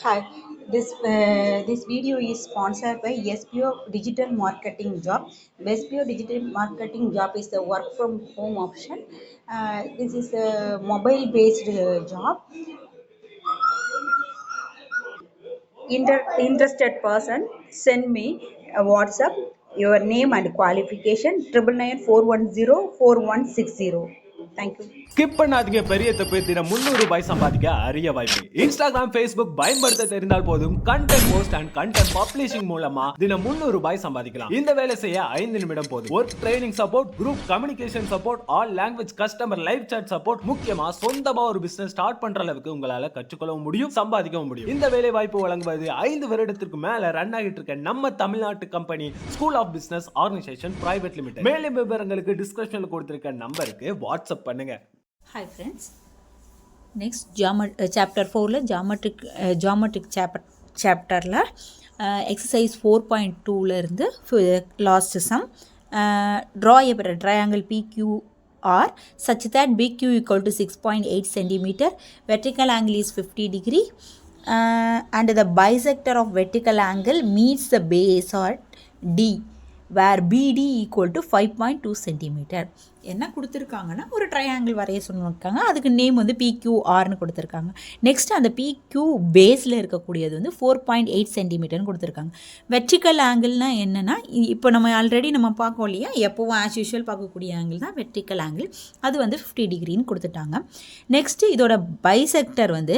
Hi, this video is sponsored by SPO Digital Marketing Job. SPO Digital Marketing Job is the work from home option. This is a mobile based job. Interested person send me a WhatsApp your name and qualification 9994104160. Thank you. Skip பண்ணாதீங்க. பெரிய தப்பு. தினம் ₹300 சம்பாதிக்க அரிய வாய்ப்பு. Instagram, Facebook பயன்படுத்த தெரிந்தால் போதும் content post and content publishing மூலமா தினம் ₹300 சம்பாதிக்கலாம். இந்த வேலை செய்ய 5 நிமிடம் போதும். Work training support, group communication support, all language customer live chat support, முக்கியமா சொந்தமா ஒரு பிசினஸ் ஸ்டார்ட் பண்ற அளவுக்கு உங்களால கற்றுக்கொள்ளவும் முடியும், சம்பாதிக்கவும் முடியும். இந்த வேலை வாய்ப்பு வழங்குவது 5 வருடத்திற்கு மேல ரன் ஆகிட்டு இருக்க நம்ம தமிழ்நாட்டு company school of business organisation private limited. மேலும் விவரங்களுக்கு டிஸ்கிரிப்ஷன்ல கொடுத்திருக்க நம்பருக்கு வாட்ஸ்அப் பண்ணுங்க. Hi friends, next chapter 4 geometric chapter exercise 4.2 இருந்து last sum draw a triangle PQR such that BQ equal to 6.8 cm, vertical angle is 50 degree and the bisector of vertical angle meets the base at D where BD equal to 5.2 cm. என்ன கொடுத்துருக்காங்கன்னா ஒரு triangle வரைய சொல்லியிருக்காங்க. அதுக்கு name வந்து PQRனு கொடுத்துருக்காங்க. Next அந்த PQ பேஸில் இருக்கக்கூடியது வந்து 4.8 சென்டிமீட்டர்னு கொடுத்துருக்காங்க. வெர்டிக்கல் ஆங்கிள்னா என்னென்னா இப்போ நம்ம ஆல்ரெடி நம்ம பார்க்கோம் இல்லையா, எப்போவும் ஆஸ் யூஷுவல் பார்க்கக்கூடிய ஆங்கிள் தான் வெர்டிக்கல் ஆங்கிள். அது வந்து 50 டிகிரின்னு கொடுத்துட்டாங்க. நெக்ஸ்ட்டு இதோட பைசெக்டர் வந்து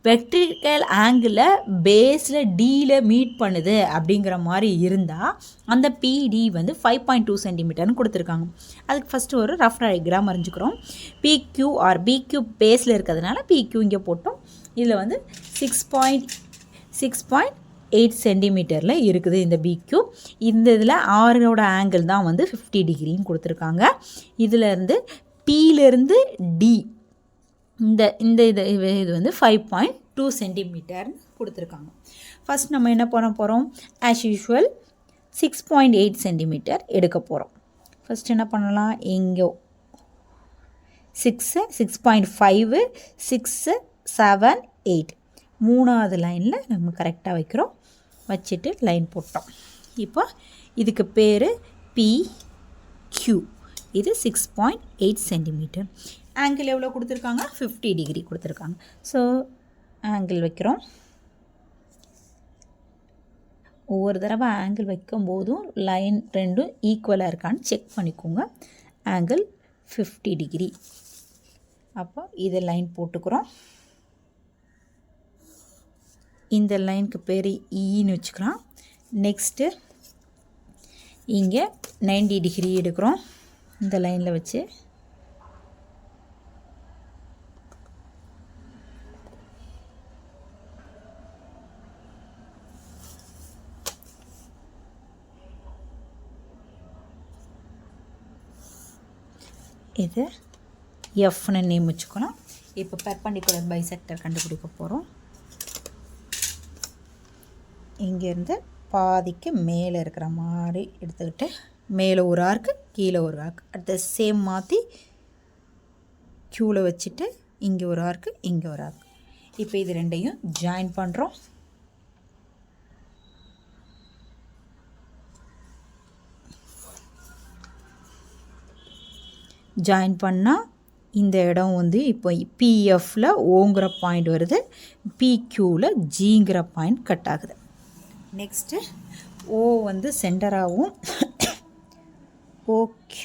வெர்டிக்கல் ஆங்கிளில் பேஸில் டியில் மீட் பண்ணுது அப்படிங்கிற மாதிரி இருந்தால் அந்த PD வந்து 5.2 சென்டிமீட்டர்னு கொடுத்துருக்காங்க. அதுக்கு ஃபஸ்ட்டு ஒரு ரஃப் டயக்ராம் வரைஞ்சிக்கிறோம். BQ பேஸில் இருக்கிறதுனால PQ இங்கே போட்டோம். இதில் வந்து 6.8 சென்டிமீட்டரில் இருக்குது இந்த BQ. இந்த இதில் ஆரோட ஆங்கிள் தான் வந்து 50 டிகிரின்னு கொடுத்துருக்காங்க. இதிலேருந்து Pலேருந்து D இந்த இது வந்து 5.2 சென்டிமீட்டர்னு கொடுத்துருக்காங்க. ஃபஸ்ட் நம்ம என்ன பண்ண போகிறோம், ஆஸ் யூஷுவல் 6.8 சென்டிமீட்டர் எடுக்க போகிறோம். ஃபஸ்ட் என்ன பண்ணலாம், இங்கே 6.5 6 7 8 மூணாவது லைனில் நம்ம கரெக்டாக வைக்கிறோம். வச்சுட்டு லைன் போட்டோம். இப்போ இதுக்கு பேர் PQ. இது 6.8 சென்டிமீட்டர். ஆங்கிள் எவ்வளோ கொடுத்துருக்காங்க, 50 டிகிரி கொடுத்துருக்காங்க. ஸோ ஆங்கிள் வைக்கிறோம். ஒவ்வொரு தடவை ஆங்கிள் வைக்கும் போதும் லைன் ரெண்டும் ஈக்குவலாக இருக்கான்னு செக் பண்ணிக்கோங்க. Angle 50 degree. அப்போ இதை லைன் போட்டுக்கிறோம். இந்த லைனுக்கு பேர் ஈன்னு வச்சுக்கலாம். நெக்ஸ்ட்டு இங்கே 90 டிகிரி எடுக்கிறோம். இந்த லைனில் வச்சு இது எஃப்னு நேம் வச்சுக்கலாம். இப்போ பெர்பெண்டிகுலர் பைசெக்டர் கண்டுபிடிக்க போகிறோம். இங்கேருந்து பாதிக்கு மேலே இருக்கிற மாதிரி எடுத்துக்கிட்டு மேலே ஒரு ஆர்க்கு கீழே ஒரு ஆர்க் அட் த சேம் மாற்றி க்யூவில் வச்சுட்டு இங்கே ஒரு ஆர்க்கு இங்கே ஒரு ஆர்க். இப்போ இது ரெண்டையும் ஜாயின் பண்ணுறோம். ஜாயின் பண்ணால் இந்த இடம் வந்து இப்போ PFல ஓங்கிற பாயிண்ட் வருது, PQவில் ஜிங்கிற பாயிண்ட் கட் ஆகுது. நெக்ஸ்ட்டு O வந்து சென்டராகவும் OQ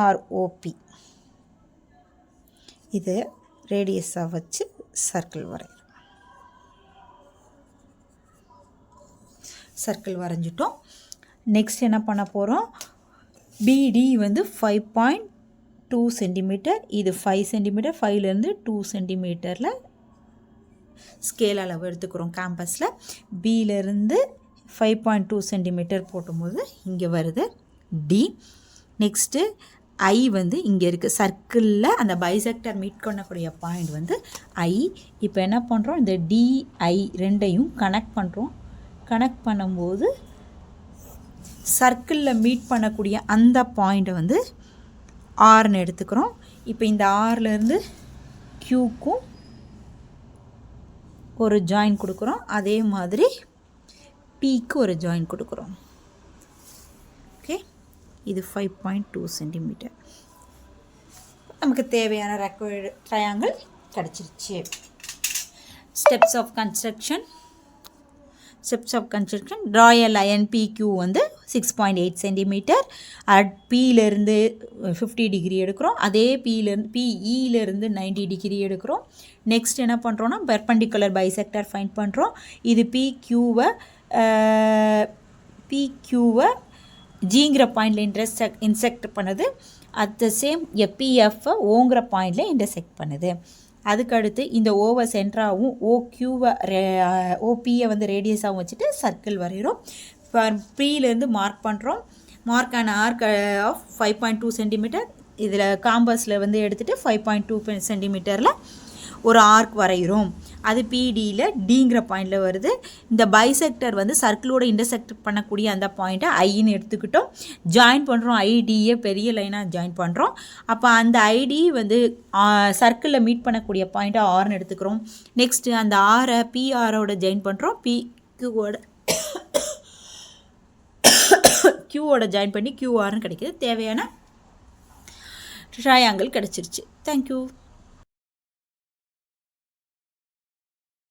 ஆர் OP இது ரேடியஸாக வச்சு சர்க்கிள் வரைகிறோம். சர்க்கிள் வரைஞ்சிட்டோம். நெக்ஸ்ட் என்ன பண்ண போகிறோம், BD வந்து 5.2 சென்டிமீட்டர், இது 5 சென்டிமீட்டர், 5லேருந்து 2 சென்டிமீட்டரில் ஸ்கேல் அளவு எடுத்துக்கிறோம். கேம்பஸில் Bலேருந்து 5.2 சென்டிமீட்டர் போட்டும்போது இங்கே வருது D. நெக்ஸ்ட்டு I வந்து இங்கே இருக்குது. சர்க்கிளில் அந்த பைசெக்டர் மீட் பண்ணக்கூடிய பாயிண்ட் வந்து I. இப்போ என்ன பண்ணுறோம், இந்த DI ரெண்டையும் கனெக்ட் பண்ணுறோம். கனெக்ட் பண்ணும்போது சர்க்கிளில் மீட் பண்ணக்கூடிய அந்த பாயிண்ட்டை வந்து ஆர்னு எடுத்துக்கிறோம். இப்போ இந்த ஆர்லேருந்து க்யூக்கும் ஒரு ஜாயின் கொடுக்குறோம். அதே மாதிரி பிக்கு ஒரு ஜாயின் கொடுக்குறோம். ஓகே, இது 5.2 சென்டிமீட்டர். நமக்கு தேவையான ரெக்வயர்டு ட்ரையாங்கிள் கிடச்சிருச்சு. Steps of construction. Draw a line PQ வந்து 6.8 சென்டிமீட்டர். பியிலேருந்து 50 டிகிரி எடுக்கிறோம். அதே PEலேருந்து 90 டிகிரி எடுக்கிறோம். நெக்ஸ்ட் என்ன பண்ணுறோன்னா பெர்பெண்டிகுலர் பைசெக்டர் ஃபைண்ட் பண்ணுறோம். இது PQவை ஜிங்கிற பாயிண்டில் இன்செக்ட் பண்ணுது. அட் த சேம் PFஐ ஓங்கிற பாயிண்டில் இன்டர்செக்ட் பண்ணுது. அதுக்கடுத்து இந்த ஓவை சென்டராகவும் OPயை வந்து ரேடியஸாகவும் வச்சுட்டு சர்க்கிள் வரைகிறோம். Pலேருந்து மார்க் பண்ணுறோம். Mark and arc of 5.2 centimetre. இதில் காம்பஸில் வந்து எடுத்துகிட்டு 5.2 சென்டிமீட்டரில் ஒரு ஆர்க் வரைகிறோம். அது PDயில் டிங்கிற பாயிண்டில் வருது. இந்த பைசெக்டர் வந்து சர்க்கிளோட இன்டர்செக்ட் பண்ணக்கூடிய அந்த பாயிண்ட்டை ஐன்னு எடுத்துக்கிட்டோம். ஜாயின் பண்ணுறோம். ஐடியை பெரிய லைனாக ஜாயின் பண்ணுறோம். அப்போ அந்த ஐடி வந்து சர்க்கிளில் மீட் பண்ணக்கூடிய பாயிண்ட்டை ஆர்னு எடுத்துக்கிறோம். நெக்ஸ்ட்டு அந்த ஆரை PRோட ஜாயின் பண்ணுறோம். Qவோட ஜாயின் பண்ணி QRன்னு கிடைக்கிது. தேவையான ட்ரையாங்கிள் கிடச்சிருச்சு. தேங்க்யூ.